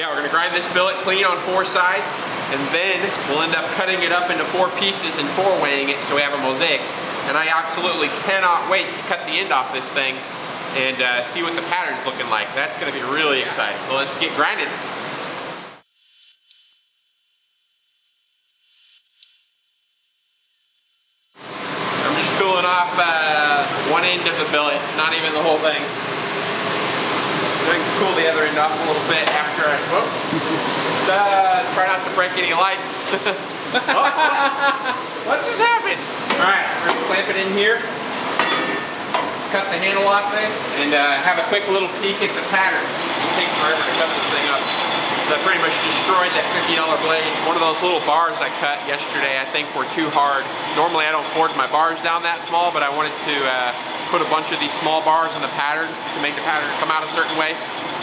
Yeah, we're gonna grind this billet clean on 4 sides, and then we'll end up cutting it up into 4 pieces and 4-weighing it so we have a mosaic. And I absolutely cannot wait to cut the end off this thing and see what the pattern's looking like. That's gonna be really exciting. So let's get grinding. I'm just cooling off one end of the billet, not even the whole thing. I can cool the other end off a little bit after I, try not to break any lights. What just happened? All right, we're gonna clamp it in here, cut the handle off this, and have a quick little peek at the pattern. It'll take forever to cut this thing up. So I pretty much destroyed that $50 blade. One of those little bars I cut yesterday I think were too hard. Normally I don't forge my bars down that small, but I wanted to put a bunch of these small bars in the pattern to make the pattern come out a certain way.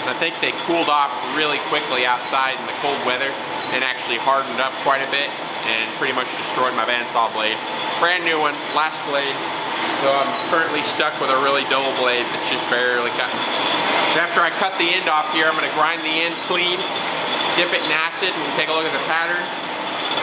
I think they cooled off really quickly outside in the cold weather and actually hardened up quite a bit and pretty much destroyed my bandsaw blade. Brand new one, last blade. So I'm currently stuck with a really dull blade that's just barely cutting. So after I cut the end off here, I'm gonna grind the end clean, dip it in acid, and take a look at the pattern.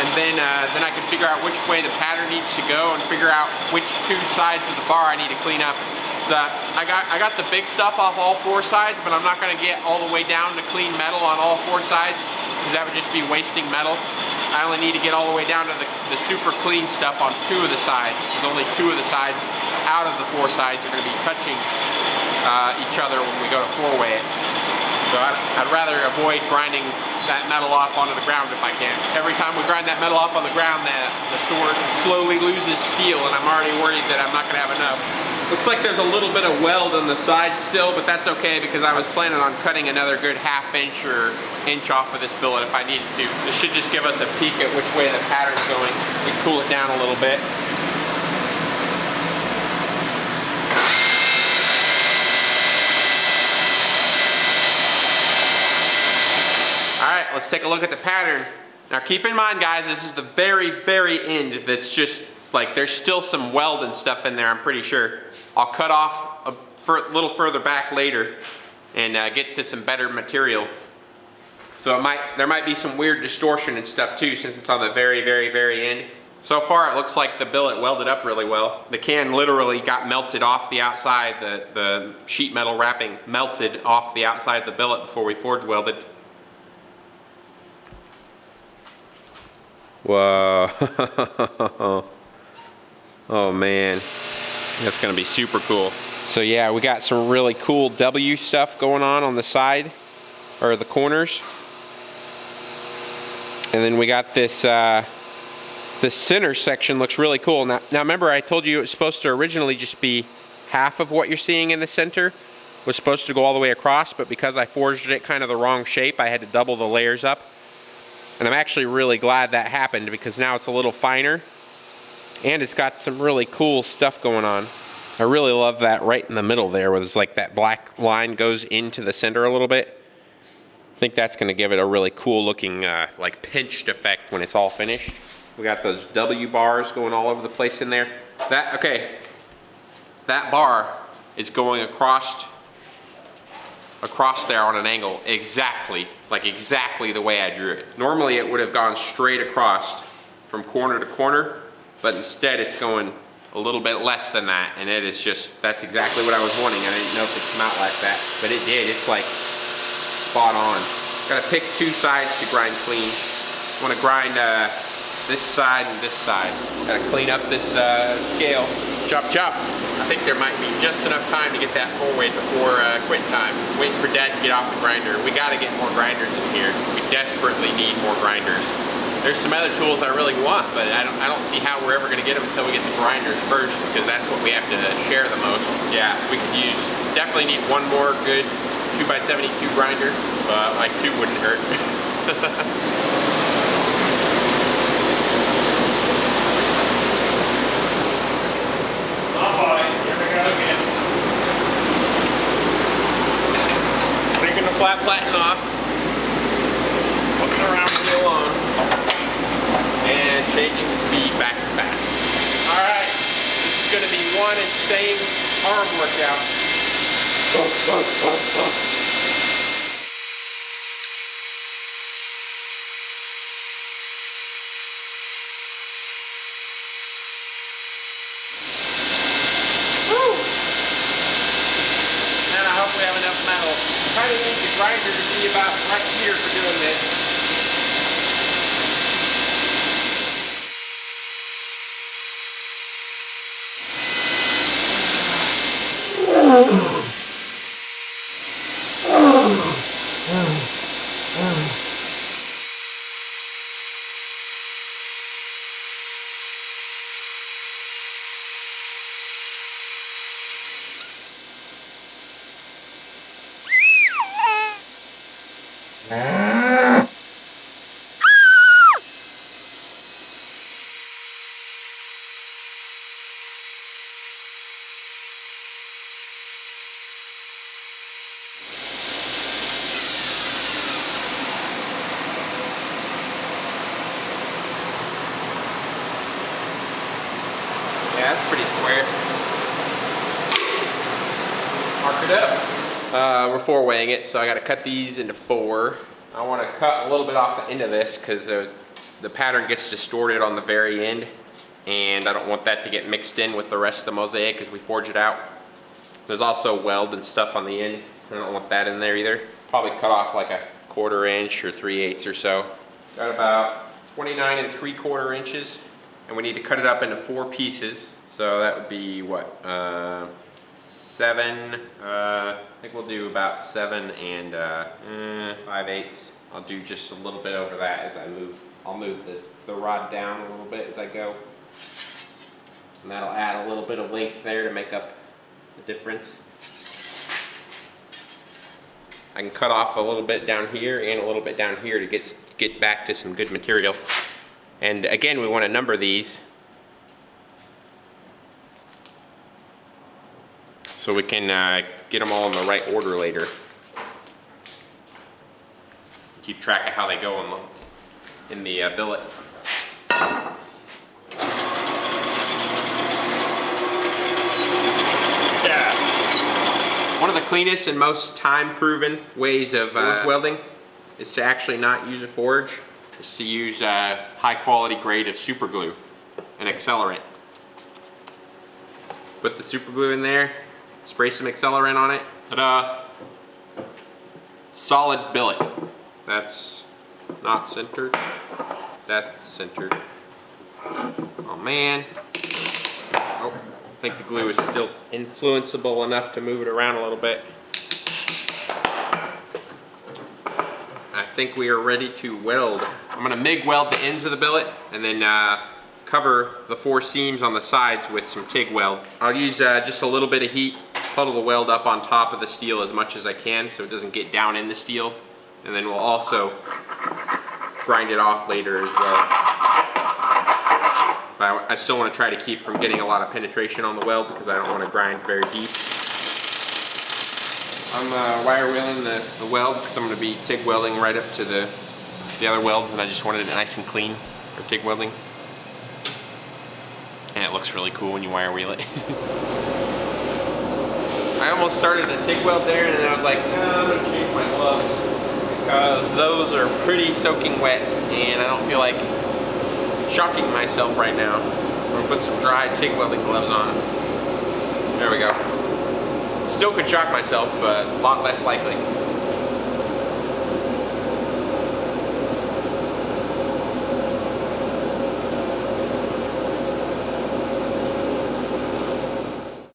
And then I can figure out which way the pattern needs to go and figure out which 2 sides of the bar I need to clean up. I got the big stuff off all 4 sides, but I'm not gonna get all the way down to clean metal on all 4 sides, because that would just be wasting metal. I only need to get all the way down to the super clean stuff on 2 of the sides, because only 2 of the sides out of the 4 sides are gonna be touching each other when we go to 4-weigh it. So I'd rather avoid grinding that metal off onto the ground if I can. Every time we grind that metal off on the ground, the sword slowly loses steel, and I'm already worried that I'm not gonna have enough. Looks like there's a little bit of weld on the side still, but that's okay because I was planning on cutting another good 1/2 inch or inch off of this billet if I needed to. This should just give us a peek at which way the pattern's going and cool it down a little bit. Alright, let's take a look at the pattern. Now keep in mind guys, this is the very, very end that's just like, there's still some weld and stuff in there, I'm pretty sure. I'll cut off a little further back later and get to some better material. So there might be some weird distortion and stuff too, since it's on the very, very, very end. So far it looks like the billet welded up really well. The can literally got melted off the outside, the sheet metal wrapping melted off the outside of the billet before we forge welded. Whoa. Oh man, that's gonna be super cool. So yeah, we got some really cool W stuff going on the side, or the corners. And then we got this, the center section looks really cool. Now remember I told you it was supposed to originally just be half of what you're seeing in the center was supposed to go all the way across, but because I forged it kind of the wrong shape, I had to double the layers up. And I'm actually really glad that happened because now it's a little finer and it's got some really cool stuff going on. I really love that right in the middle there where there's like that black line goes into the center a little bit. I think that's gonna give it a really cool looking like pinched effect when it's all finished. We got those W bars going all over the place in there. That bar is going across there on an angle exactly the way I drew it. Normally it would have gone straight across from corner to corner, but instead it's going a little bit less than that, and it is just, that's exactly what I was wanting. I didn't know if it'd come out like that, but it did. It's like spot on. Gotta pick 2 sides to grind clean. I wanna grind this side and this side. Gotta clean up this scale. Chop chop. I think there might be just enough time to get that 4-weight before quit time. Waiting for Dad to get off the grinder. We gotta get more grinders in here. We desperately need more grinders. There's some other tools I really want, but I don't see how we're ever gonna get them until we get the grinders first, because that's what we have to share the most. Yeah, we could definitely need one more good 2x72 grinder, but like 2 wouldn't hurt. Taking the flat platen off, putting the round wheel on, and changing the speed back to fast. Alright, this is going to be one insane arm workout. here for doing this. Yeah, that's pretty square. Mark it up. We're 4 weighing it, so I gotta cut these into 4. I wanna cut a little bit off the end of this because the pattern gets distorted on the very end, and I don't want that to get mixed in with the rest of the mosaic as we forge it out. There's also weld and stuff on the end. I don't want that in there either. Probably cut off like a 1/4 inch or 3/8 or so. Got about 29 3/4 inches. And we need to cut it up into 4 pieces. So that would be what? 7, I think we'll do about 7 and 5/8. I'll do just a little bit over that as I move. I'll move the rod down a little bit as I go. And that'll add a little bit of length there to make up the difference. I can cut off a little bit down here and a little bit down here to get back to some good material. And again, we want to number these so we can get them all in the right order later. Keep track of how they go in the billet. Yeah. One of the cleanest and most time-proven ways of forge welding is to actually not use a forge. Is to use a high quality grade of super glue, an accelerant. Put the super glue in there, spray some accelerant on it, ta-da! Solid billet. That's not centered, that's centered. Oh man. Oh, I think the glue is still influenceable enough to move it around a little bit. I think we are ready to weld. I'm gonna MIG weld the ends of the billet and then cover the 4 seams on the sides with some TIG weld. I'll use just a little bit of heat, puddle the weld up on top of the steel as much as I can so it doesn't get down in the steel. And then we'll also grind it off later as well. But I still want to try to keep from getting a lot of penetration on the weld because I don't want to grind very deep. I'm wire wheeling the weld because I'm going to be TIG welding right up to the other welds, and I just wanted it nice and clean for TIG welding. And it looks really cool when you wire wheel it. I almost started a TIG weld there, and then I was like, no, I'm going to change my gloves because those are pretty soaking wet, and I don't feel like shocking myself right now. I'm going to put some dry TIG welding gloves on. There we go. Still could shock myself, but a lot less likely.